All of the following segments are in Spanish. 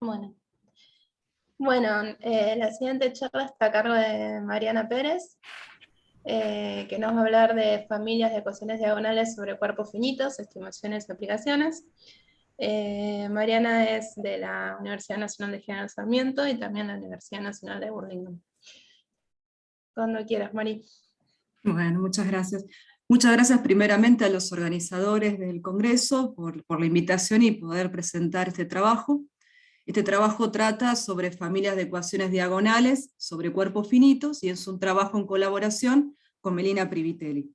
Bueno, la siguiente charla está a cargo de Mariana Pérez, que nos va a hablar de familias de ecuaciones diagonales sobre cuerpos finitos, estimaciones y aplicaciones. Mariana es de la Universidad Nacional de General Sarmiento y también la Universidad Nacional de Burlingame. Cuando quieras, Mari. Bueno, muchas gracias. Muchas gracias primeramente a los organizadores del Congreso por la invitación y poder presentar este trabajo. Este trabajo trata sobre familias de ecuaciones diagonales sobre cuerpos finitos y es un trabajo en colaboración con Melina Privitelli.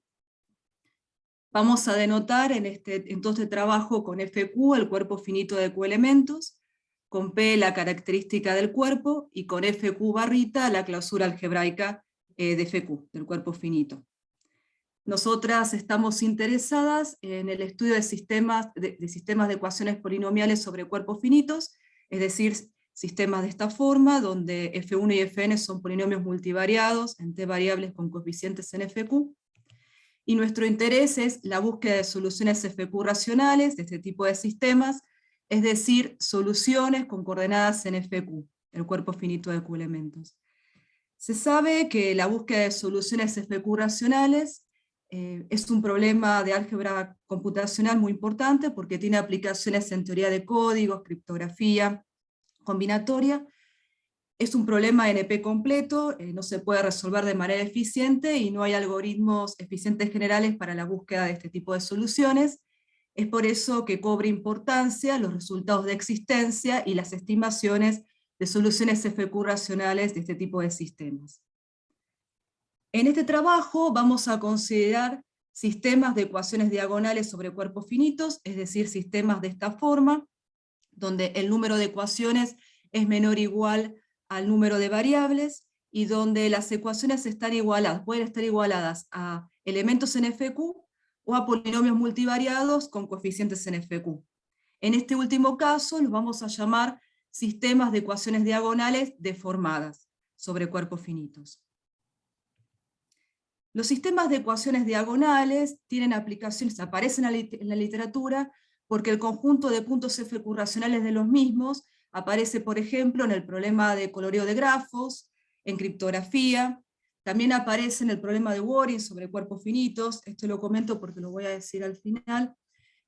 Vamos a denotar en todo este trabajo con FQ el cuerpo finito de coelementos, con P la característica del cuerpo y con FQ barrita la clausura algebraica de FQ, del cuerpo finito. Nosotras estamos interesadas en el estudio de sistemas de ecuaciones polinomiales sobre cuerpos finitos, es decir, sistemas de esta forma, donde F1 y Fn son polinomios multivariados en t variables con coeficientes en FQ, y nuestro interés es la búsqueda de soluciones FQ racionales de este tipo de sistemas, es decir, soluciones con coordenadas en FQ, el cuerpo finito de coelementos. Se sabe que la búsqueda de soluciones FQ racionales es un problema de álgebra computacional muy importante porque tiene aplicaciones en teoría de códigos, criptografía combinatoria. Es un problema NP completo, no se puede resolver de manera eficiente y no hay algoritmos eficientes generales para la búsqueda de este tipo de soluciones. Es por eso que cobra importancia los resultados de existencia y las estimaciones de soluciones FQ racionales de este tipo de sistemas. En este trabajo vamos a considerar sistemas de ecuaciones diagonales sobre cuerpos finitos, es decir, sistemas de esta forma, donde el número de ecuaciones es menor o igual al número de variables, y donde las ecuaciones pueden estar igualadas a elementos en FQ o a polinomios multivariados con coeficientes en FQ. En este último caso los vamos a llamar sistemas de ecuaciones diagonales deformadas sobre cuerpos finitos. Los sistemas de ecuaciones diagonales tienen aplicaciones, aparecen en la literatura, porque el conjunto de puntos FQ racionales de los mismos aparece, por ejemplo, en el problema de coloreo de grafos, en criptografía, también aparece en el problema de Waring sobre cuerpos finitos, esto lo comento porque lo voy a decir al final.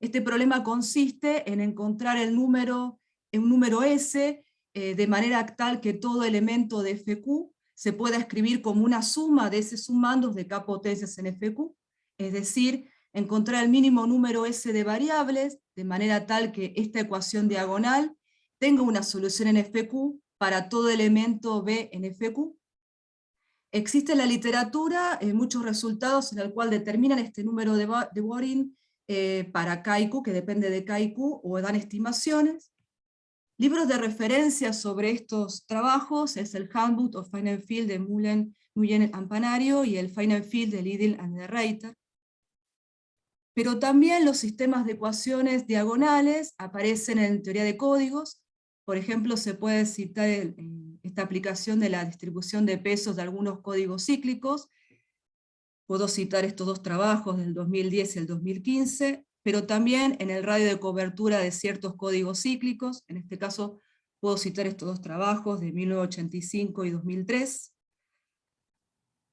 Este problema consiste en encontrar un número S de manera tal que todo elemento de FQ se pueda escribir como una suma de S sumandos de K potencias en FQ, es decir, encontrar el mínimo número S de variables, de manera tal que esta ecuación diagonal tenga una solución en FQ para todo elemento B en FQ. Existe en la literatura muchos resultados en el cual determinan este número de Waring para K y Q, que depende de K y Q, o dan estimaciones. Libros de referencia sobre estos trabajos es el Handbook of Finite Field de Nguyen Ampanario y el Finite Field de Liddell and de Reiter. Pero también los sistemas de ecuaciones diagonales aparecen en teoría de códigos. Por ejemplo, se puede citar esta aplicación de la distribución de pesos de algunos códigos cíclicos. Puedo citar estos dos trabajos del 2010 y el 2015, pero también en el radio de cobertura de ciertos códigos cíclicos. En este caso puedo citar estos dos trabajos de 1985 y 2003.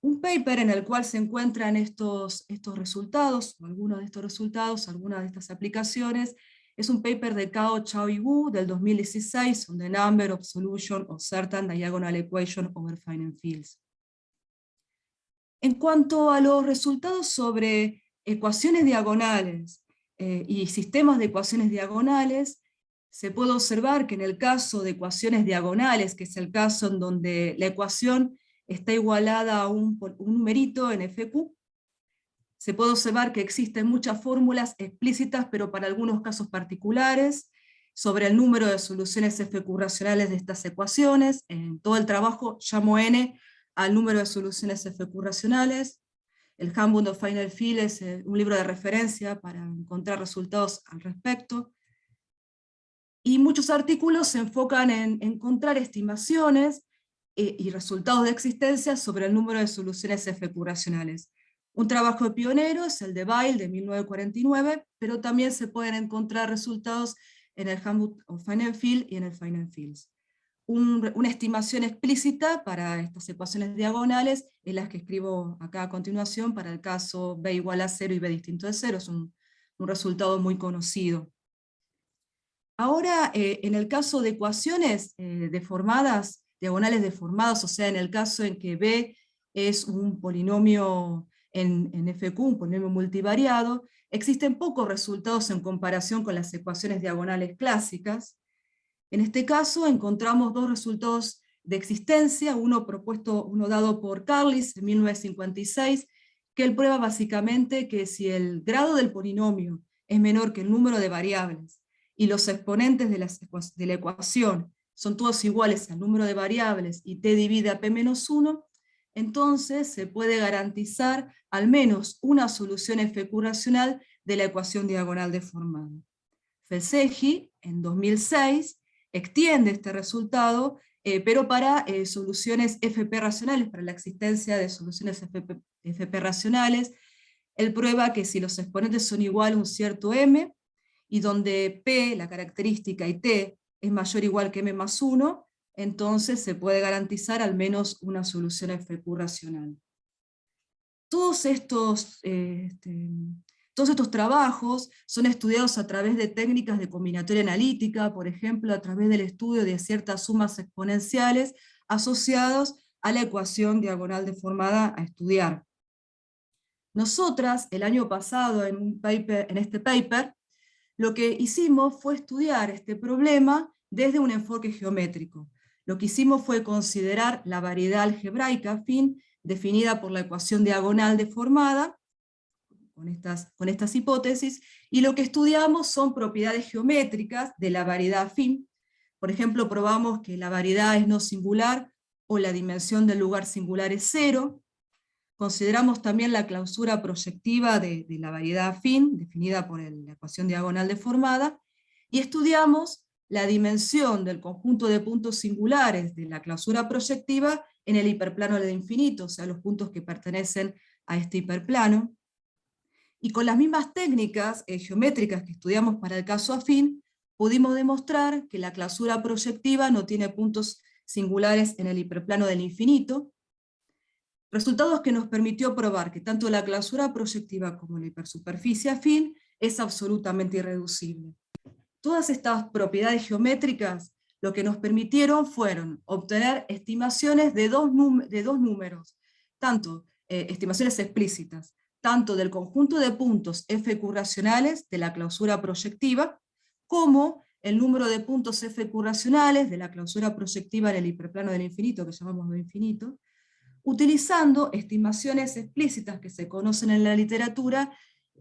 Un paper en el cual se encuentran estos resultados, o algunos de estos resultados, algunas de estas aplicaciones, es un paper de Cao, Chao y Wu del 2016, on the number of solutions of certain diagonal equations over finite fields. En cuanto a los resultados sobre ecuaciones diagonales y sistemas de ecuaciones diagonales, se puede observar que en el caso de ecuaciones diagonales, que es el caso en donde la ecuación está igualada a un numerito en FQ, se puede observar que existen muchas fórmulas explícitas, pero para algunos casos particulares, sobre el número de soluciones FQ racionales de estas ecuaciones. En todo el trabajo llamo n al número de soluciones FQ racionales. El Handbook of Finite Field es un libro de referencia para encontrar resultados al respecto. Y muchos artículos se enfocan en encontrar estimaciones y resultados de existencia sobre el número de soluciones FQ racionales. Un trabajo de pionero es el de Weil de 1949, pero también se pueden encontrar resultados en el Handbook of Finite Field y en el Finite Fields. Una estimación explícita para estas ecuaciones diagonales es las que escribo acá a continuación para el caso b igual a 0 y b distinto de 0, es un resultado muy conocido. Ahora, en el caso de ecuaciones deformadas, diagonales deformadas, o sea, en el caso en que b es un polinomio en FQ, un polinomio multivariado, existen pocos resultados en comparación con las ecuaciones diagonales clásicas. En este caso encontramos dos resultados de existencia, uno dado por Carlis en 1956, que él prueba básicamente que si el grado del polinomio es menor que el número de variables, y los exponentes de la ecuación son todos iguales al número de variables, y t divide a p-1, entonces se puede garantizar al menos una solución FQ racional de la ecuación diagonal deformada. Felseggi, en 2006, extiende este resultado, pero para soluciones FP racionales, para la existencia de soluciones FP racionales. Él prueba que si los exponentes son igual a un cierto m, y donde P, la característica, y T es mayor o igual que m más 1, entonces se puede garantizar al menos una solución FQ racional. Todos estos trabajos son estudiados a través de técnicas de combinatoria analítica, por ejemplo, a través del estudio de ciertas sumas exponenciales asociadas a la ecuación diagonal deformada a estudiar. Nosotras, el año pasado, en este paper, lo que hicimos fue estudiar este problema desde un enfoque geométrico. Lo que hicimos fue considerar la variedad algebraica phi, definida por la ecuación diagonal deformada, con estas hipótesis, y lo que estudiamos son propiedades geométricas de la variedad phi. Por ejemplo, probamos que la variedad es no singular, o la dimensión del lugar singular es 0. Consideramos también la clausura proyectiva de la variedad phi, definida por la ecuación diagonal deformada, y estudiamos la dimensión del conjunto de puntos singulares de la clausura proyectiva en el hiperplano del infinito, o sea, los puntos que pertenecen a este hiperplano. Y con las mismas técnicas geométricas que estudiamos para el caso afín, pudimos demostrar que la clausura proyectiva no tiene puntos singulares en el hiperplano del infinito, resultados que nos permitió probar que tanto la clausura proyectiva como la hipersuperficie afín es absolutamente irreducible. Todas estas propiedades geométricas lo que nos permitieron fueron obtener estimaciones de dos números, tanto estimaciones explícitas, tanto del conjunto de puntos FQ racionales de la clausura proyectiva, como el número de puntos FQ racionales de la clausura proyectiva en el hiperplano del infinito, que llamamos B infinito, utilizando estimaciones explícitas que se conocen en la literatura,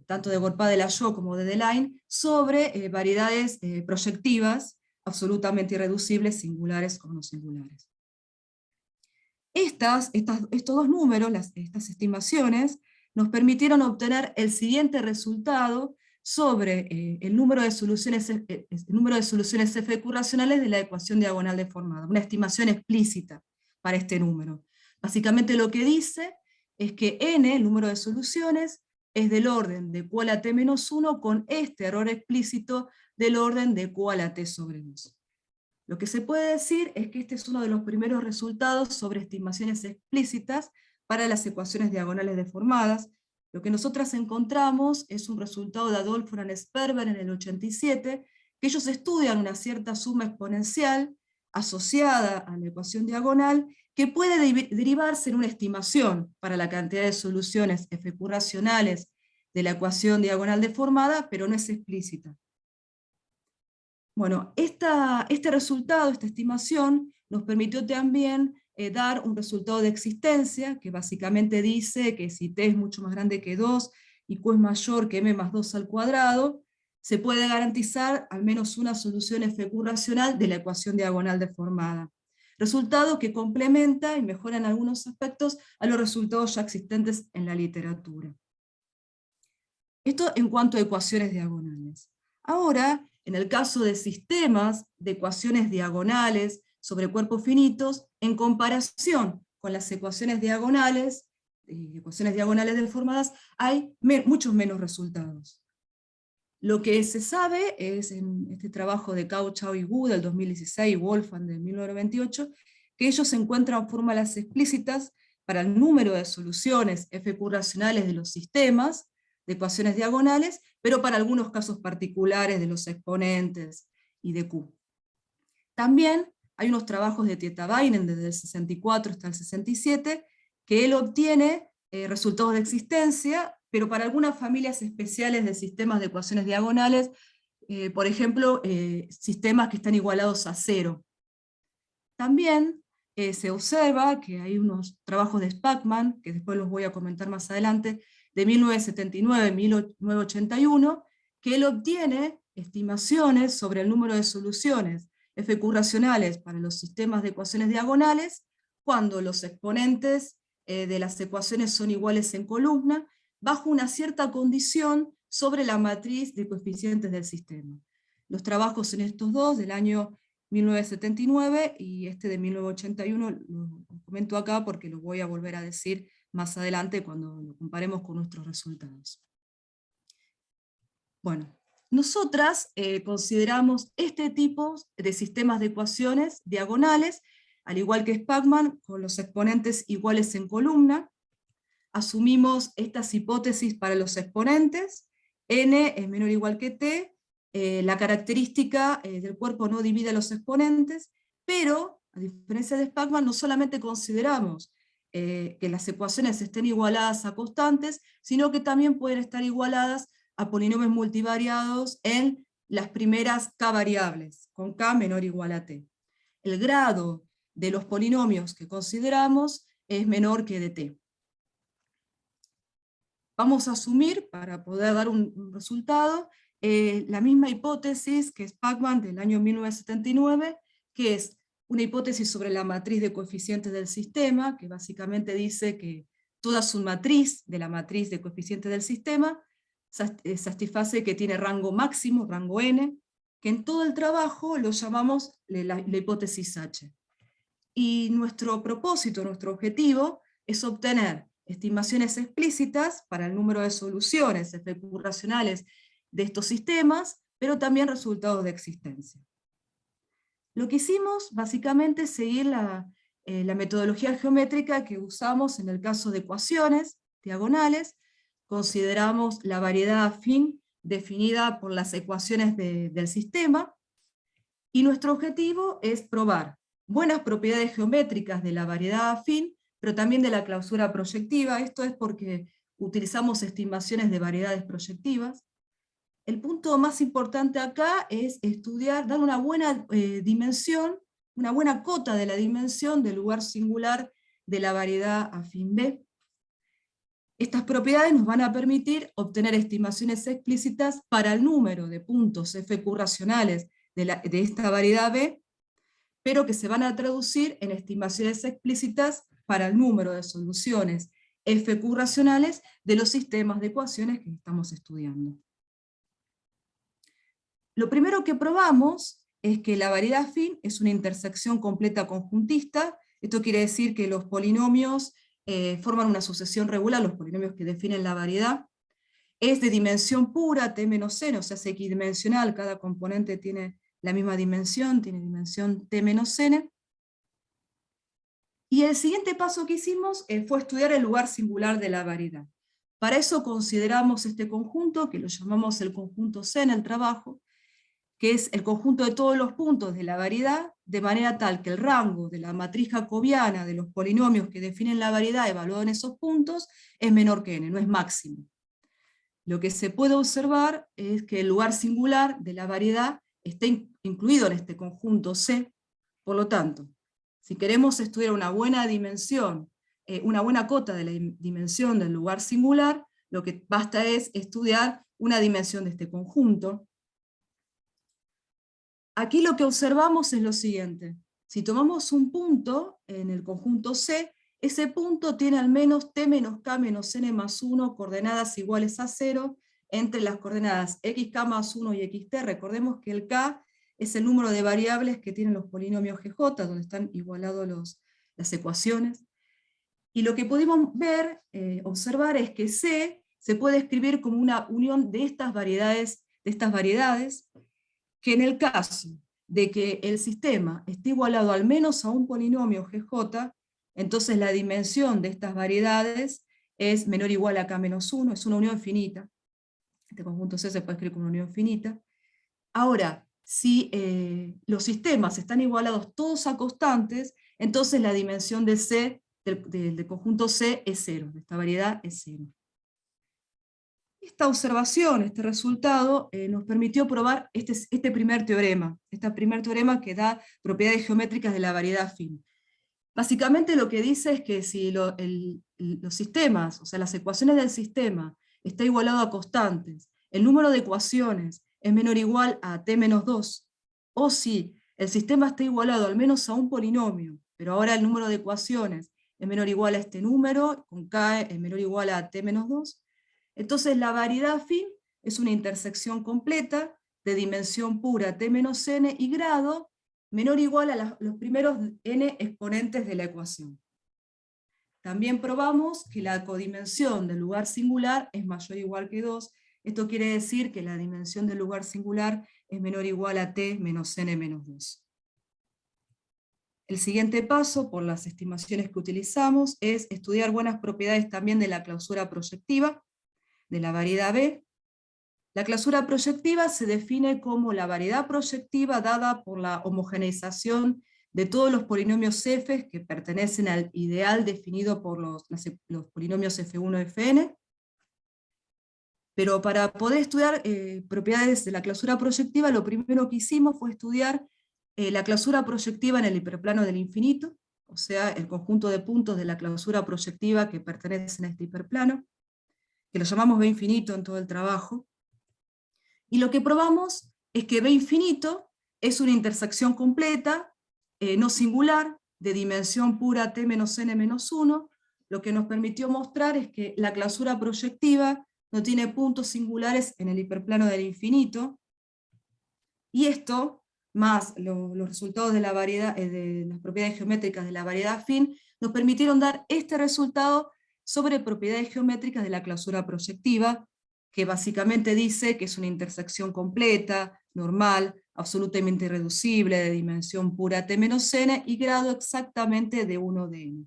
tanto de Gorpa de la Yo como de Delaine, sobre variedades proyectivas absolutamente irreducibles, singulares o no singulares. Estos dos números, estas estimaciones, nos permitieron obtener el siguiente resultado sobre el número de soluciones FQ racionales de la ecuación diagonal deformada, una estimación explícita para este número. Básicamente lo que dice es que n, el número de soluciones, es del orden de q a la t-1 con este error explícito del orden de q a la t sobre 2. Lo que se puede decir es que este es uno de los primeros resultados sobre estimaciones explícitas para las ecuaciones diagonales deformadas. Lo que nosotras encontramos es un resultado de Adolfo Sperber en el 87, que ellos estudian una cierta suma exponencial asociada a la ecuación diagonal, que puede derivarse en una estimación para la cantidad de soluciones FQ racionales de la ecuación diagonal deformada, pero no es explícita. Bueno, este resultado, esta estimación, nos permitió también dar un resultado de existencia, que básicamente dice que si t es mucho más grande que 2 y q es mayor que m más 2 al cuadrado, se puede garantizar al menos una solución FQ racional de la ecuación diagonal deformada. Resultado que complementa y mejora en algunos aspectos a los resultados ya existentes en la literatura. Esto en cuanto a ecuaciones diagonales. Ahora, en el caso de sistemas de ecuaciones diagonales sobre cuerpos finitos, en comparación con las ecuaciones diagonales deformadas, hay muchos menos resultados. Lo que se sabe es, en este trabajo de Cao, Chao y Wu del 2016, y Wolfgang del 1998, que ellos encuentran fórmulas explícitas para el número de soluciones FQ racionales de los sistemas de ecuaciones diagonales, pero para algunos casos particulares de los exponentes y de Q. También hay unos trabajos de Tietavainen desde el 64 hasta el 67, que él obtiene resultados de existencia, pero para algunas familias especiales de sistemas de ecuaciones diagonales, por ejemplo, sistemas que están igualados a cero. También se observa que hay unos trabajos de Spackman, que después los voy a comentar más adelante, de 1979-1981, que él obtiene estimaciones sobre el número de soluciones FQ racionales para los sistemas de ecuaciones diagonales, cuando los exponentes de las ecuaciones son iguales en columna, bajo una cierta condición sobre la matriz de coeficientes del sistema. Los trabajos en estos dos, del año 1979 y este de 1981, lo comento acá porque lo voy a volver a decir más adelante cuando lo comparemos con nuestros resultados. Bueno, nosotras consideramos este tipo de sistemas de ecuaciones diagonales, al igual que Spackman, con los exponentes iguales en columna. Asumimos estas hipótesis para los exponentes, n es menor o igual que t, la característica del cuerpo no divide a los exponentes, pero, a diferencia de Spackman, no solamente consideramos que las ecuaciones estén igualadas a constantes, sino que también pueden estar igualadas a polinomios multivariados en las primeras k variables, con k menor o igual a t. El grado de los polinomios que consideramos es menor que de t. Vamos a asumir, para poder dar un resultado, la misma hipótesis que Spackman del año 1979, que es una hipótesis sobre la matriz de coeficientes del sistema, que básicamente dice que toda su matriz de la matriz de coeficientes del sistema satisface que tiene rango máximo, rango n, que en todo el trabajo lo llamamos la hipótesis H. Y nuestro propósito, nuestro objetivo, es obtener estimaciones explícitas para el número de soluciones FQ racionales de estos sistemas, pero también resultados de existencia. Lo que hicimos básicamente es seguir la metodología geométrica que usamos en el caso de ecuaciones diagonales. Consideramos la variedad afín definida por las ecuaciones del sistema, y nuestro objetivo es probar buenas propiedades geométricas de la variedad afín, pero también de la clausura proyectiva. Esto es porque utilizamos estimaciones de variedades proyectivas. El punto más importante acá es estudiar, dar una buena dimensión, una buena cota de la dimensión del lugar singular de la variedad afín B. Estas propiedades nos van a permitir obtener estimaciones explícitas para el número de puntos FQ racionales de esta variedad B, pero que se van a traducir en estimaciones explícitas para el número de soluciones FQ racionales de los sistemas de ecuaciones que estamos estudiando. Lo primero que probamos es que la variedad afín es una intersección completa conjuntista. Esto quiere decir que los polinomios forman una sucesión regular, los polinomios que definen la variedad. Es de dimensión pura, t menos n, o sea, es equidimensional, cada componente tiene la misma dimensión, tiene dimensión t menos n. Y el siguiente paso que hicimos fue estudiar el lugar singular de la variedad. Para eso consideramos este conjunto, que lo llamamos el conjunto C en el trabajo, que es el conjunto de todos los puntos de la variedad, de manera tal que el rango de la matriz jacobiana de los polinomios que definen la variedad evaluado en esos puntos es menor que n, no es máximo. Lo que se puede observar es que el lugar singular de la variedad está incluido en este conjunto C. Por lo tanto, si queremos estudiar una buena dimensión, una buena cota de la dimensión del lugar singular, lo que basta es estudiar una dimensión de este conjunto. Aquí lo que observamos es lo siguiente: si tomamos un punto en el conjunto C, ese punto tiene al menos t menos k menos n más 1 coordenadas iguales a 0 entre las coordenadas xk más 1 y xt. Recordemos que el k es el número de variables que tienen los polinomios GJ, donde están igualados las ecuaciones. Y lo que podemos ver, observar, es que C se puede escribir como una unión de estas variedades de estas variedades, que en el caso de que el sistema esté igualado al menos a un polinomio GJ, entonces la dimensión de estas variedades es menor o igual a K menos 1, es una unión finita. Este conjunto C se puede escribir como una unión finita. Ahora, si los sistemas están igualados todos a constantes, entonces la dimensión de C, del conjunto C, es 0, de esta variedad es 0. Esta observación, este resultado, nos permitió probar este primer teorema que da propiedades geométricas de la variedad afín. Básicamente lo que dice es que si los sistemas, o sea, las ecuaciones del sistema, está igualado a constantes, el número de ecuaciones es menor o igual a t menos 2, o si el sistema está igualado al menos a un polinomio, pero ahora el número de ecuaciones es menor o igual a este número, con k es menor o igual a t menos 2, entonces la variedad afín es una intersección completa de dimensión pura t menos n y grado menor o igual a los primeros n exponentes de la ecuación. También probamos que la codimensión del lugar singular es mayor o igual que 2. Esto quiere decir que la dimensión del lugar singular es menor o igual a t menos n menos 2. El siguiente paso, por las estimaciones que utilizamos, es estudiar buenas propiedades también de la clausura proyectiva, de la variedad B. La clausura proyectiva se define como la variedad proyectiva dada por la homogeneización de todos los polinomios f que pertenecen al ideal definido por los polinomios f1 y fn. Pero para poder estudiar propiedades de la clausura proyectiva, lo primero que hicimos fue estudiar la clausura proyectiva en el hiperplano del infinito, o sea, el conjunto de puntos de la clausura proyectiva que pertenecen a este hiperplano, que lo llamamos B infinito en todo el trabajo. Y lo que probamos es que B infinito es una intersección completa, no singular, de dimensión pura t menos n menos 1, lo que nos permitió mostrar es que la clausura proyectiva no tiene puntos singulares en el hiperplano del infinito, y esto, más los resultados de la variedad, de las propiedades geométricas de la variedad afín, nos permitieron dar este resultado sobre propiedades geométricas de la clausura proyectiva, que básicamente dice que es una intersección completa, normal, absolutamente irreducible, de dimensión pura t menos n, y grado exactamente de 1 de n.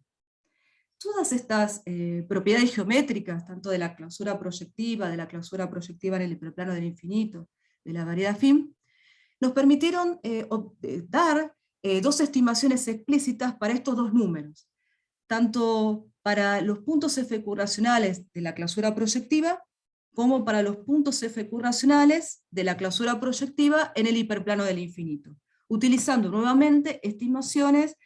Todas estas propiedades geométricas, tanto de la clausura proyectiva en el hiperplano del infinito, de la variedad afín, nos permitieron dar dos estimaciones explícitas para estos dos números, tanto para los puntos FQ racionales de la clausura proyectiva, como para los puntos FQ racionales de la clausura proyectiva en el hiperplano del infinito, utilizando nuevamente estimaciones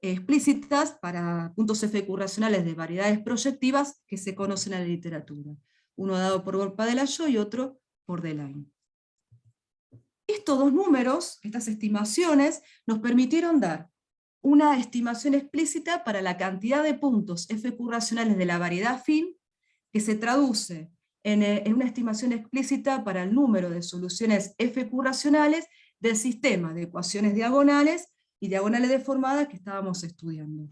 explícitas para puntos FQ racionales de variedades proyectivas que se conocen en la literatura, uno dado por Borpa-Delahaye y otro por Delahaye. Estos dos números, estas estimaciones, nos permitieron dar una estimación explícita para la cantidad de puntos FQ racionales de la variedad afín, que se traduce en una estimación explícita para el número de soluciones FQ racionales del sistema de ecuaciones diagonales y diagonales deformadas que estábamos estudiando.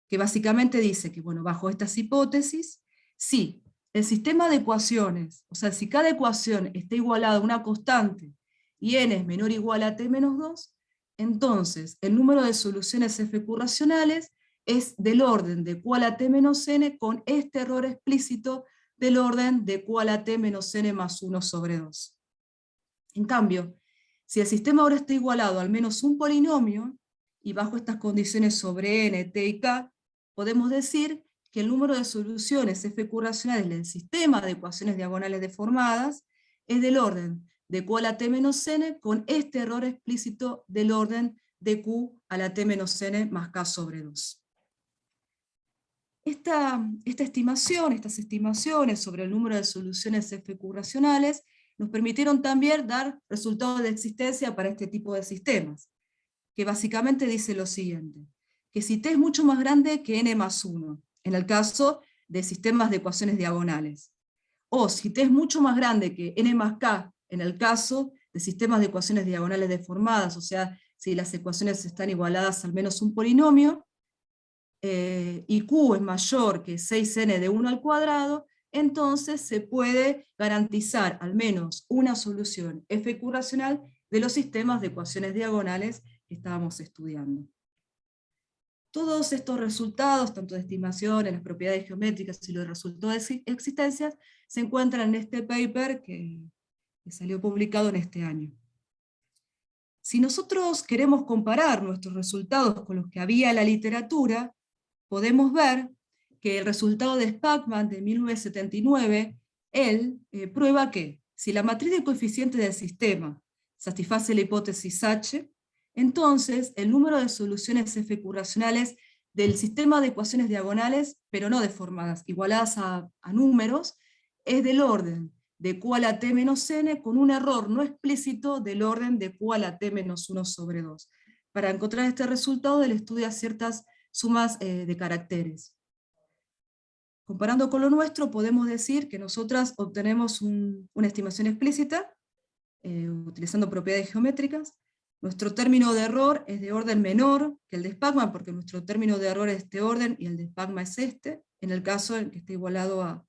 Que básicamente dice que, bueno, bajo estas hipótesis, si el sistema de ecuaciones, o sea, si cada ecuación está igualada a una constante y n es menor o igual a t menos 2, entonces el número de soluciones FQ racionales es del orden de q a la t menos n, con este error explícito del orden de q a la t menos n más 1 sobre 2. En cambio, si el sistema ahora está igualado al menos un polinomio, y bajo estas condiciones sobre n, t y k, podemos decir que el número de soluciones FQ racionales del sistema de ecuaciones diagonales deformadas es del orden de q a la t menos n, con este error explícito del orden de q a la t menos n más k sobre 2. Estas estimaciones sobre el número de soluciones FQ racionales nos permitieron también dar resultados de existencia para este tipo de sistemas, que básicamente dice lo siguiente, que si t es mucho más grande que n más 1, en el caso de sistemas de ecuaciones diagonales, o si t es mucho más grande que n más k, en el caso de sistemas de ecuaciones diagonales deformadas, o sea, si las ecuaciones están igualadas al menos un polinomio, y q es mayor que 6n de 1 al cuadrado, entonces se puede garantizar al menos una solución FQ racional de los sistemas de ecuaciones diagonales que estábamos estudiando. Todos estos resultados, tanto de estimaciones, las propiedades geométricas y los resultados de existencias, se encuentran en este paper que salió publicado en este año. Si nosotros queremos comparar nuestros resultados con los que había en la literatura, podemos ver que el resultado de Spackman de 1979, él prueba que si la matriz de coeficientes del sistema satisface la hipótesis H, entonces el número de soluciones FQ racionales del sistema de ecuaciones diagonales, pero no deformadas, igualadas a números, es del orden de Q a la T menos N, con un error no explícito del orden de Q a la T menos 1 sobre 2. Para encontrar este resultado, él estudia ciertas sumas de caracteres. Comparando con lo nuestro, podemos decir que nosotras obtenemos una estimación explícita, utilizando propiedades geométricas. Nuestro término de error es de orden menor que el de Spackman, porque nuestro término de error es este orden, y el de Spackman es este, en el caso en que esté igualado a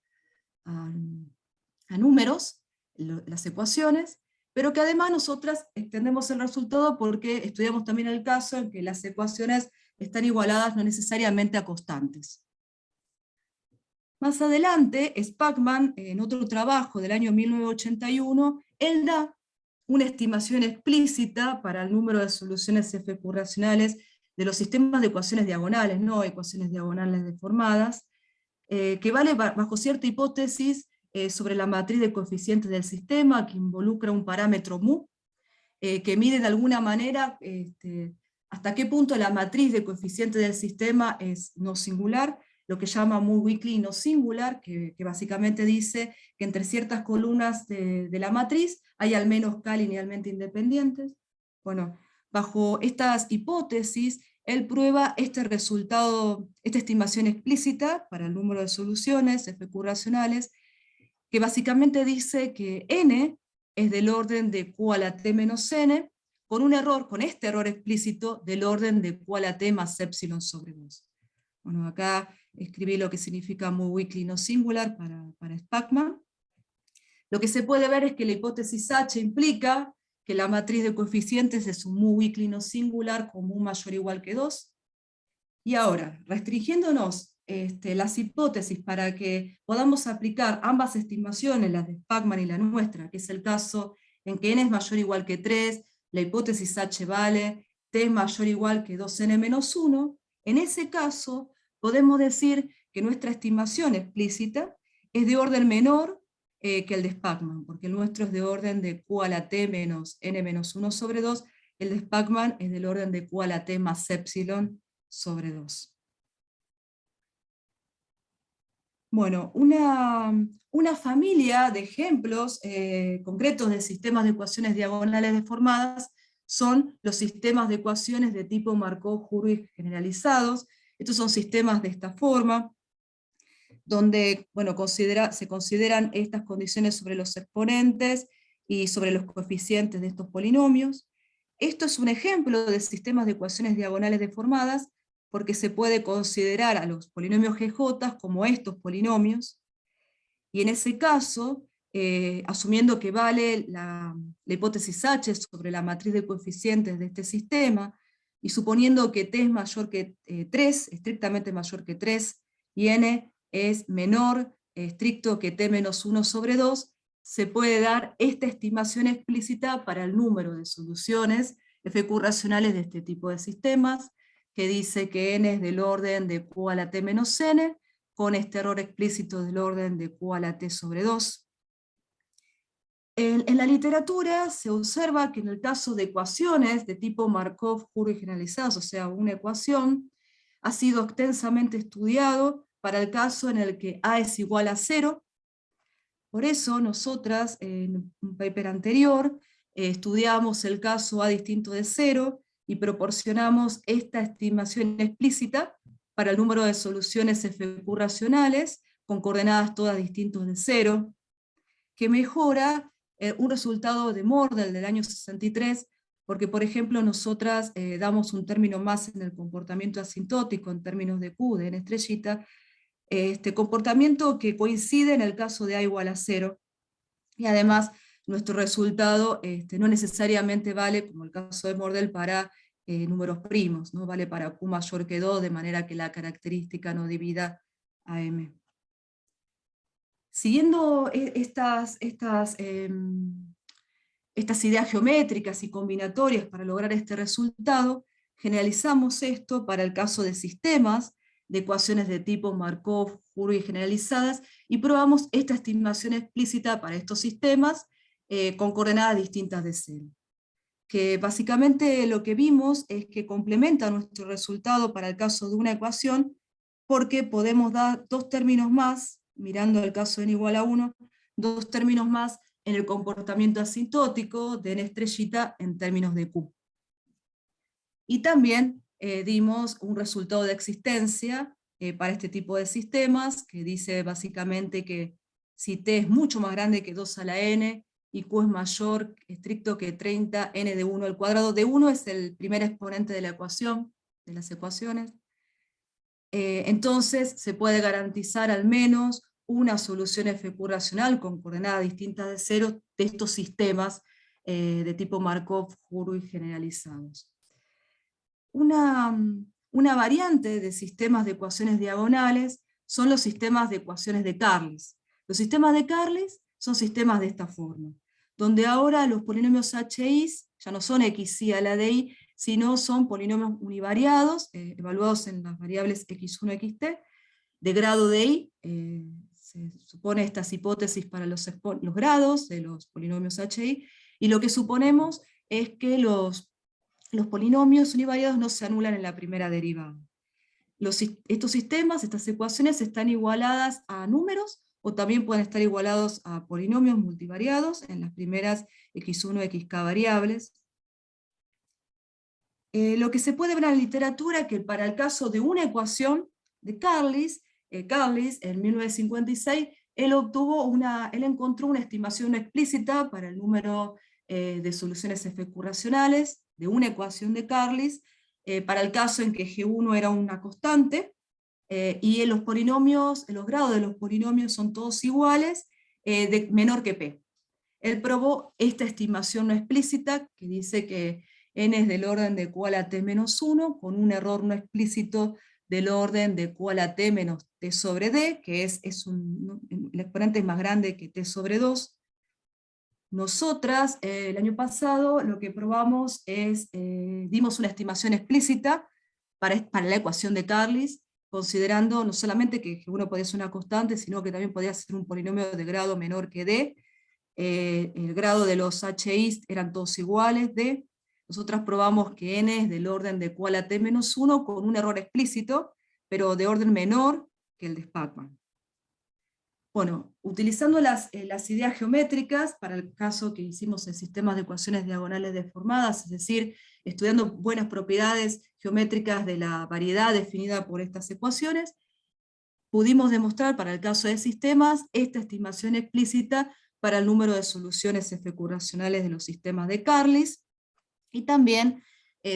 números, las ecuaciones, pero que además nosotras extendemos el resultado porque estudiamos también el caso en que las ecuaciones están igualadas no necesariamente a constantes. Más adelante, Spackman, en otro trabajo del año 1981, él da una estimación explícita para el número de soluciones FQ racionales de los sistemas de ecuaciones diagonales, no ecuaciones diagonales deformadas, que vale bajo cierta hipótesis sobre la matriz de coeficientes del sistema, que involucra un parámetro mu, que mide de alguna manera hasta qué punto la matriz de coeficientes del sistema es no singular, lo que llama mu-weakly no singular, que básicamente dice que entre ciertas columnas de la matriz hay al menos K linealmente independientes. Bueno, bajo estas hipótesis, él prueba este resultado, esta estimación explícita para el número de soluciones FQ racionales, que básicamente dice que n es del orden de Q a la T menos n, con este error explícito del orden de Q a la T más epsilon sobre 2. Bueno, acá escribí lo que significa mu-weakly no singular para Spackman. Lo que se puede ver es que la hipótesis H implica que la matriz de coeficientes es un mu-weakly no singular con mu mayor o igual que 2. Y ahora, restringiéndonos las hipótesis para que podamos aplicar ambas estimaciones, las de Spackman y la nuestra, que es el caso en que n es mayor o igual que 3, la hipótesis H vale, t es mayor o igual que 2n menos 1, en ese caso podemos decir que nuestra estimación explícita es de orden menor que el de Spackman, porque el nuestro es de orden de Q a la T menos n menos 1 sobre 2, el de Spackman es del orden de Q a la T más epsilon sobre 2. Bueno, una familia de ejemplos concretos de sistemas de ecuaciones diagonales deformadas son los sistemas de ecuaciones de tipo Markov-Hurwitz generalizados. Estos son sistemas de esta forma, donde se consideran estas condiciones sobre los exponentes y sobre los coeficientes de estos polinomios. Esto es un ejemplo de sistemas de ecuaciones diagonales deformadas, porque se puede considerar a los polinomios GJ como estos polinomios, y en ese caso, asumiendo que vale la hipótesis H sobre la matriz de coeficientes de este sistema, y suponiendo que t es mayor que 3, estrictamente mayor que 3, y n es menor, estricto que t menos 1 sobre 2, se puede dar esta estimación explícita para el número de soluciones FQ racionales de este tipo de sistemas, que dice que n es del orden de Q a la T menos n, con este error explícito del orden de Q a la T sobre 2. En la literatura se observa que en el caso de ecuaciones de tipo Markov-Hurwitz generalizadas, o sea, una ecuación, ha sido extensamente estudiado para el caso en el que A es igual a 0. Por eso nosotras, en un paper anterior, estudiamos el caso A distinto de 0, y proporcionamos esta estimación explícita para el número de soluciones FQ racionales, con coordenadas todas distintas de 0, que mejora un resultado de Mordell del año 63, porque por ejemplo nosotras damos un término más en el comportamiento asintótico en términos de Q, de n estrellita, comportamiento que coincide en el caso de A igual a 0, y además nuestro resultado no necesariamente vale, como el caso de Mordell, para números primos, ¿no? Vale para Q mayor que 2, de manera que la característica no divida a M. Siguiendo estas ideas geométricas y combinatorias para lograr este resultado, generalizamos esto para el caso de sistemas, de ecuaciones de tipo Markov, Hurwitz generalizadas, y probamos esta estimación explícita para estos sistemas con coordenadas distintas de 0. Que básicamente lo que vimos es que complementa nuestro resultado para el caso de una ecuación, porque podemos dar dos términos más, mirando el caso de n igual a 1, dos términos más en el comportamiento asintótico de n estrellita en términos de Q. Y también dimos un resultado de existencia para este tipo de sistemas, que dice básicamente que si t es mucho más grande que 2 a la n, y Q es mayor, estricto que 30, n de 1 al cuadrado, de 1 es el primer exponente de la ecuación, de las ecuaciones, entonces se puede garantizar al menos una solución FQ racional con coordenadas distintas de 0 de estos sistemas de tipo Markov, Hurwitz generalizados. Una variante de sistemas de ecuaciones diagonales son los sistemas de ecuaciones de Carlis. Los sistemas de Carlis son sistemas de esta forma, donde ahora los polinomios HI ya no son xi a la de i, sino son polinomios univariados, evaluados en las variables x1 y xt, de grado de i. Se supone estas hipótesis para los grados de los polinomios HI, y lo que suponemos es que los polinomios univariados no se anulan en la primera derivada. Estos sistemas, estas ecuaciones, están igualadas a números, o también pueden estar igualados a polinomios multivariados en las primeras x1 y xk variables. Lo que se puede ver en la literatura es que para el caso de una ecuación de Carlis, en 1956, él encontró una estimación explícita para el número de soluciones FQ racionales de una ecuación de Carlis, para el caso en que G1 era una constante, y los grados de los polinomios son todos iguales, de menor que P. Él probó esta estimación no explícita, que dice que n es del orden de Q a la t menos 1, con un error no explícito del orden de Q a la t menos t sobre d, que el exponente es más grande que t sobre 2. Nosotras, el año pasado, lo que probamos es, dimos una estimación explícita para la ecuación de Carlis, considerando no solamente que G1 podía ser una constante, sino que también podía ser un polinomio de grado menor que d. El grado de los HI eran todos iguales, d. Nosotras probamos que n es del orden de Q a la t menos 1, con un error explícito, pero de orden menor que el de Spackman. Bueno, utilizando las ideas geométricas, para el caso que hicimos en sistemas de ecuaciones diagonales deformadas, es decir, estudiando buenas propiedades geométricas de la variedad definida por estas ecuaciones, pudimos demostrar para el caso de sistemas esta estimación explícita para el número de soluciones FQ racionales de los sistemas de Carlis, y también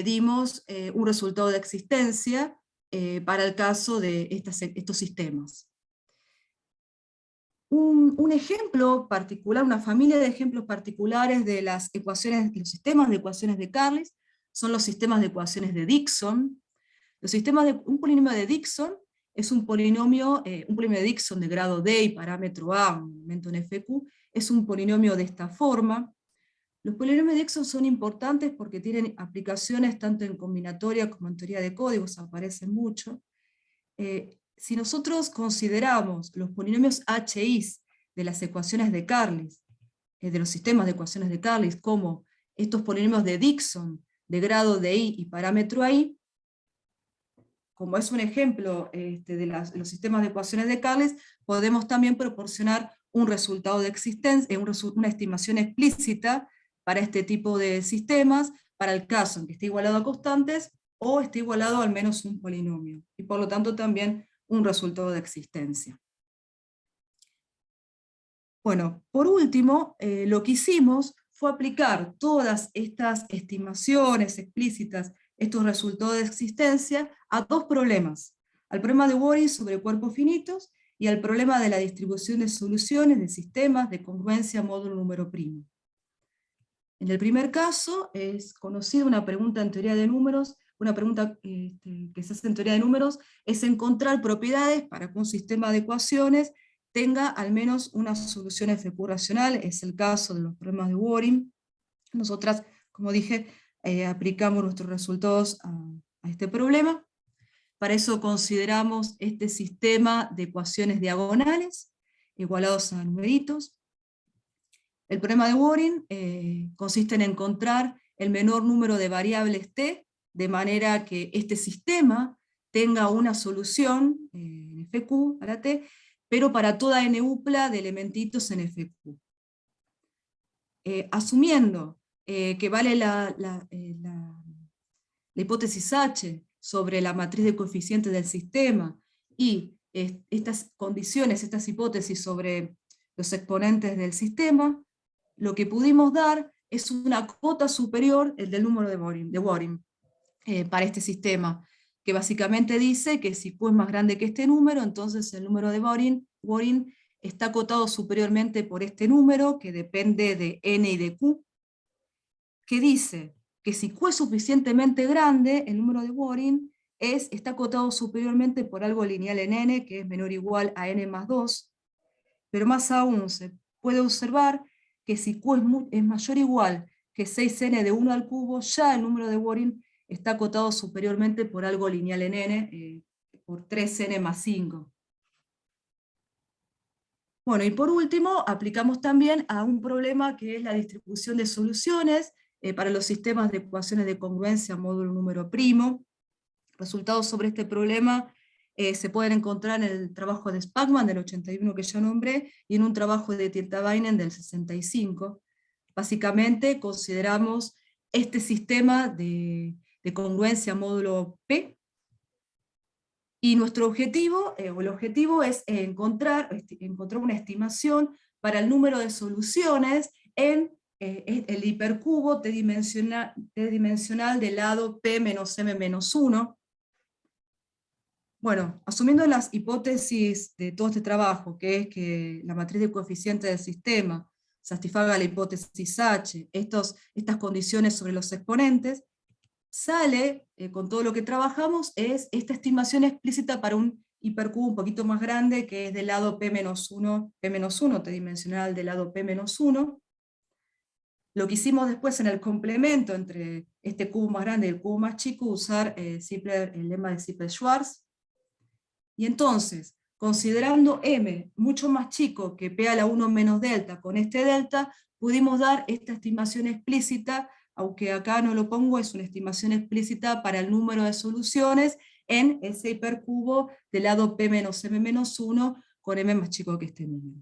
dimos un resultado de existencia para el caso de estos sistemas. Un ejemplo particular, una familia de ejemplos particulares de los sistemas de ecuaciones de Carlis, son los sistemas de ecuaciones de Dickson. Un polinomio de Dickson es un polinomio de Dickson de grado D y parámetro A, un elemento en FQ, es un polinomio de esta forma. Los polinomios de Dickson son importantes porque tienen aplicaciones tanto en combinatoria como en teoría de códigos, aparecen mucho. Si nosotros consideramos los polinomios HI de las ecuaciones de Carlis, de los sistemas de ecuaciones de Carlis, como estos polinomios de Dickson de grado de I y parámetro AI, como es un ejemplo de los sistemas de ecuaciones de Carlis, podemos también proporcionar un resultado de existencia, una estimación explícita para este tipo de sistemas, para el caso en que esté igualado a constantes, o esté igualado al menos un polinomio, y por lo tanto también un resultado de existencia. Bueno, por último, lo que hicimos fue aplicar todas estas estimaciones explícitas, estos resultados de existencia, a dos problemas. al problema de Waring sobre cuerpos finitos y al problema de la distribución de soluciones de sistemas de congruencia módulo número primo. En el primer caso es conocida una pregunta en teoría de números, una pregunta que se hace en teoría de números, es encontrar propiedades para que un sistema de ecuaciones tenga al menos una solución FQ racional, es el caso de los problemas de Waring. Nosotras, como dije, aplicamos nuestros resultados a este problema. Para eso consideramos este sistema de ecuaciones diagonales, igualados a numeritos. El problema de Waring consiste en encontrar el menor número de variables t, de manera que este sistema tenga una solución en FQ a la t, pero para toda n upla de elementitos en FQ. Asumiendo que vale la hipótesis H sobre la matriz de coeficientes del sistema, y estas condiciones, estas hipótesis sobre los exponentes del sistema, lo que pudimos dar es una cota superior del número de Waring para este sistema, que básicamente dice que si Q es más grande que este número, entonces el número de Waring está acotado superiormente por este número, que depende de n y de q, que dice que si Q es suficientemente grande, el número de Waring está acotado superiormente por algo lineal en n, que es menor o igual a n más 2, pero más aún se puede observar que si Q es mayor o igual que 6n de 1 al cubo, ya el número de Waring está acotado superiormente por algo lineal en n, por 3n más 5. Bueno, y por último, aplicamos también a un problema que es la distribución de soluciones para los sistemas de ecuaciones de congruencia módulo número primo. Resultados sobre este problema se pueden encontrar en el trabajo de Spackman del 81 que ya nombré, y en un trabajo de Tietavainen del 65. Básicamente consideramos este sistema de congruencia módulo P, y nuestro objetivo, o el objetivo es encontrar una estimación para el número de soluciones en el hipercubo t-dimensional del lado P menos M menos 1. Bueno, asumiendo las hipótesis de todo este trabajo, que es que la matriz de coeficientes del sistema satisfaga la hipótesis H, estas condiciones sobre los exponentes, sale, con todo lo que trabajamos, es esta estimación explícita para un hipercubo un poquito más grande, que es del lado P-1, t-dimensional del lado P-1. Lo que hicimos después en el complemento entre este cubo más grande y el cubo más chico, usar el lema de Zippel-Schwarz. Y entonces, considerando M mucho más chico que P a la 1 menos delta con este delta, pudimos dar esta estimación explícita, aunque acá no lo pongo, es una estimación explícita para el número de soluciones en ese hipercubo del lado P menos M menos 1 con M más chico que este número.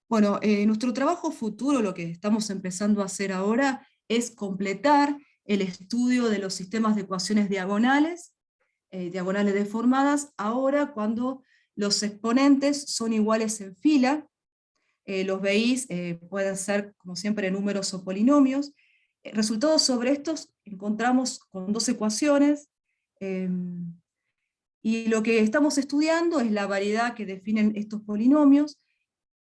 Bueno, nuestro trabajo futuro, lo que estamos empezando a hacer ahora, es completar el estudio de los sistemas de ecuaciones diagonales deformadas, ahora cuando los exponentes son iguales en fila. Los BIs pueden ser, como siempre, números o polinomios. Resultados sobre estos encontramos con dos ecuaciones, y lo que estamos estudiando es la variedad que definen estos polinomios.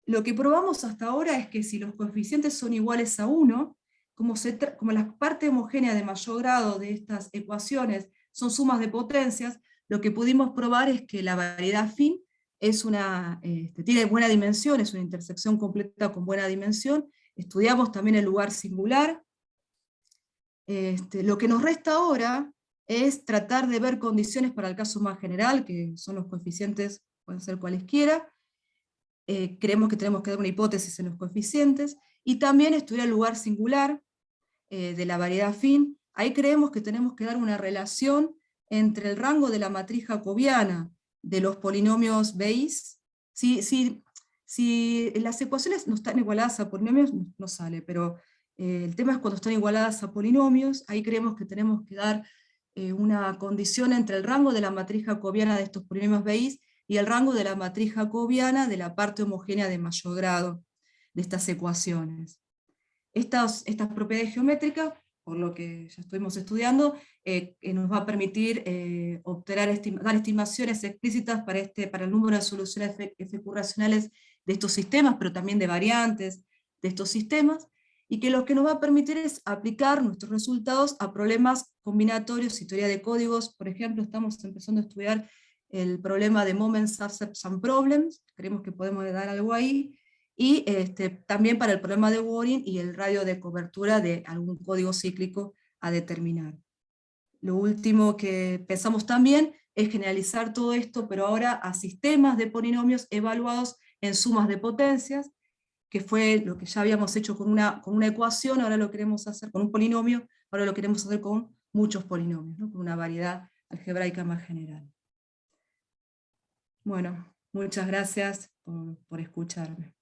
Lo que probamos hasta ahora es que si los coeficientes son iguales a 1, como la parte homogénea de mayor grado de estas ecuaciones son sumas de potencias, lo que pudimos probar es que la variedad afín tiene buena dimensión, es una intersección completa con buena dimensión. Estudiamos también el lugar singular. Lo que nos resta ahora es tratar de ver condiciones para el caso más general, que son los coeficientes, pueden ser cualesquiera. Creemos que tenemos que dar una hipótesis en los coeficientes, y también estudiar el lugar singular de la variedad afín. Ahí creemos que tenemos que dar una relación entre el rango de la matriz jacobiana de los polinomios BIs. Si las ecuaciones no están igualadas a polinomios, no sale, pero el tema es cuando están igualadas a polinomios, ahí creemos que tenemos que dar una condición entre el rango de la matriz jacobiana de estos polinomios BIs y el rango de la matriz jacobiana de la parte homogénea de mayor grado de estas ecuaciones. Estas propiedades geométricas por lo que ya estuvimos estudiando, nos va a permitir dar estimaciones explícitas para el número de soluciones FQ racionales de estos sistemas, pero también de variantes de estos sistemas, y que lo que nos va a permitir es aplicar nuestros resultados a problemas combinatorios y teoría de códigos. Por ejemplo, estamos empezando a estudiar el problema de Moment Subsets and Problems, creemos que podemos dar algo ahí, y también para el problema de Warring y el radio de cobertura de algún código cíclico a determinar. Lo último que pensamos también es generalizar todo esto, pero ahora a sistemas de polinomios evaluados en sumas de potencias, que fue lo que ya habíamos hecho con una ecuación, ahora lo queremos hacer con un polinomio, ahora lo queremos hacer con muchos polinomios, ¿no? Con una variedad algebraica más general. Bueno, muchas gracias por escucharme.